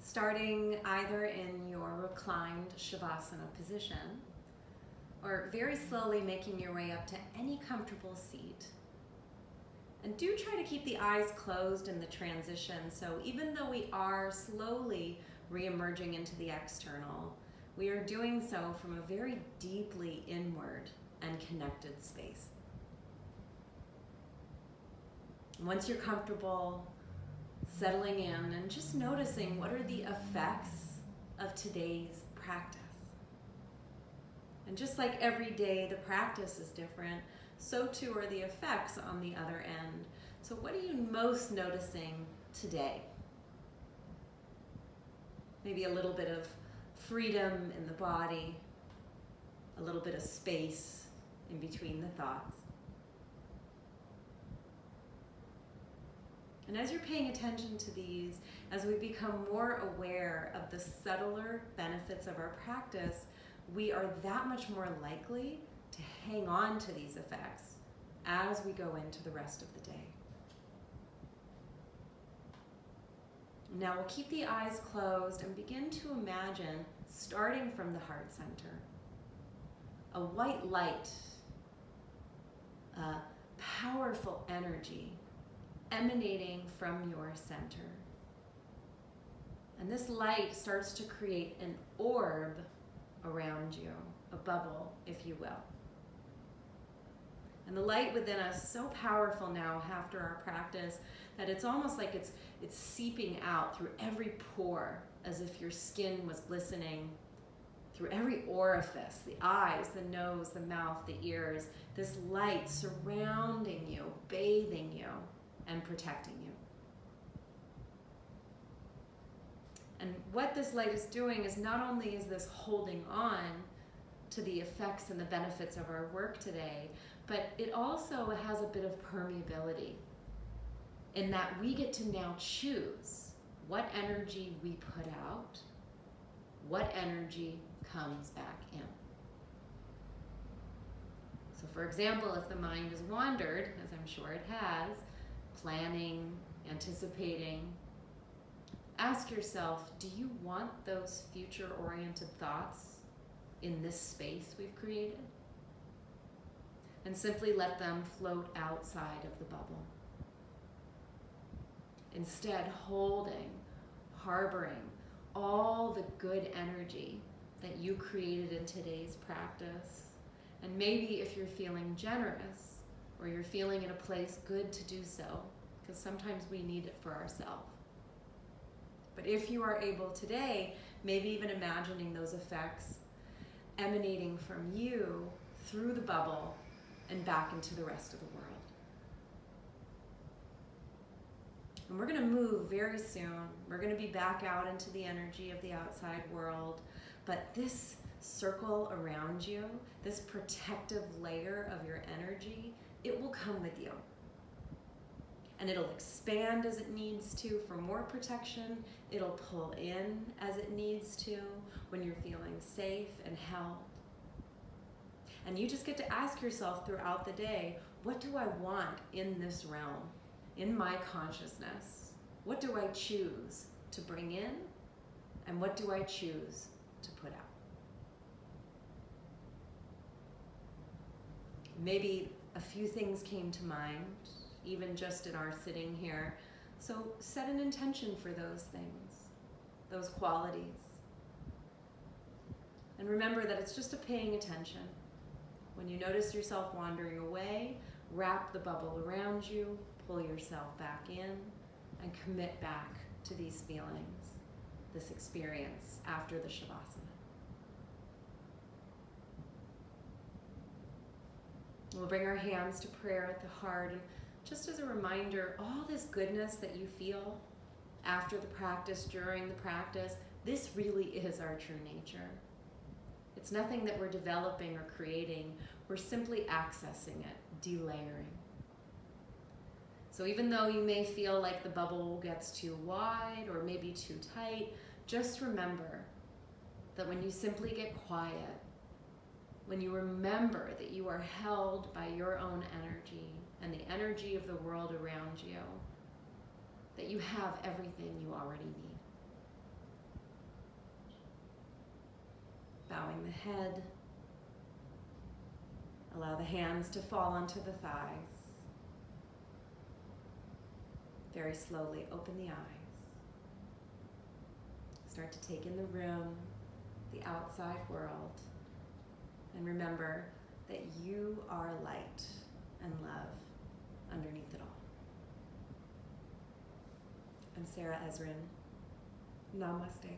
starting either in your reclined Savasana position or very slowly making your way up to any comfortable seat. And do try to keep the eyes closed in the transition, so even though we are slowly re-emerging into the external, we are doing so from a very deeply inward and connected space. Once you're comfortable, settling in and just noticing what are the effects of today's practice. And just like every day the practice is different, so too are the effects on the other end. So what are you most noticing today? Maybe a little bit of freedom in the body, a little bit of space in between the thoughts. And as you're paying attention to these, as we become more aware of the subtler benefits of our practice, we are that much more likely to hang on to these effects as we go into the rest of the day. Now we'll keep the eyes closed and begin to imagine, starting from the heart center, a white light, a powerful energy emanating from your center. And this light starts to create an orb around you, a bubble, if you will. And the light within us is so powerful now after our practice that it's almost like it's seeping out through every pore, as if your skin was glistening, through every orifice, the eyes, the nose, the mouth, the ears, this light surrounding you, bathing you, and protecting you. And what this light is doing is not only is this holding on to the effects and the benefits of our work today, but it also has a bit of permeability in that we get to now choose what energy we put out, what energy comes back in. So for example, if the mind has wandered, as I'm sure it has, planning, anticipating, ask yourself, do you want those future-oriented thoughts in this space we've created? And simply let them float outside of the bubble. Instead, holding, harboring all the good energy that you created in today's practice. And maybe if you're feeling generous, or you're feeling in a place good to do so, because sometimes we need it for ourselves. But if you are able today, maybe even imagining those effects emanating from you through the bubble and back into the rest of the world. And we're going to move very soon. We're going to be back out into the energy of the outside world. But this circle around you, this protective layer of your energy, it will come with you. And it'll expand as it needs to for more protection. It'll pull in as it needs to when you're feeling safe and held. And you just get to ask yourself throughout the day, what do I want in this realm, in my consciousness? What do I choose to bring in? And what do I choose to put out? Maybe a few things came to mind, even just in our sitting here. So set an intention for those things, those qualities. And remember that it's just a paying attention. When you notice yourself wandering away, wrap the bubble around you, pull yourself back in, and commit back to these feelings, this experience after the Savasana. We'll bring our hands to prayer at the heart, and just as a reminder, all this goodness that you feel after the practice, during the practice, this really is our true nature. It's nothing that we're developing or creating. We're simply accessing it, delayering. So even though you may feel like the bubble gets too wide or maybe too tight, just remember that when you simply get quiet, when you remember that you are held by your own energy and the energy of the world around you, that you have everything you already need. Bowing the head. Allow the hands to fall onto the thighs. Very slowly open the eyes. Start to take in the room, the outside world, and remember that you are light and love underneath it all. I'm Sarah Ezrin. Namaste.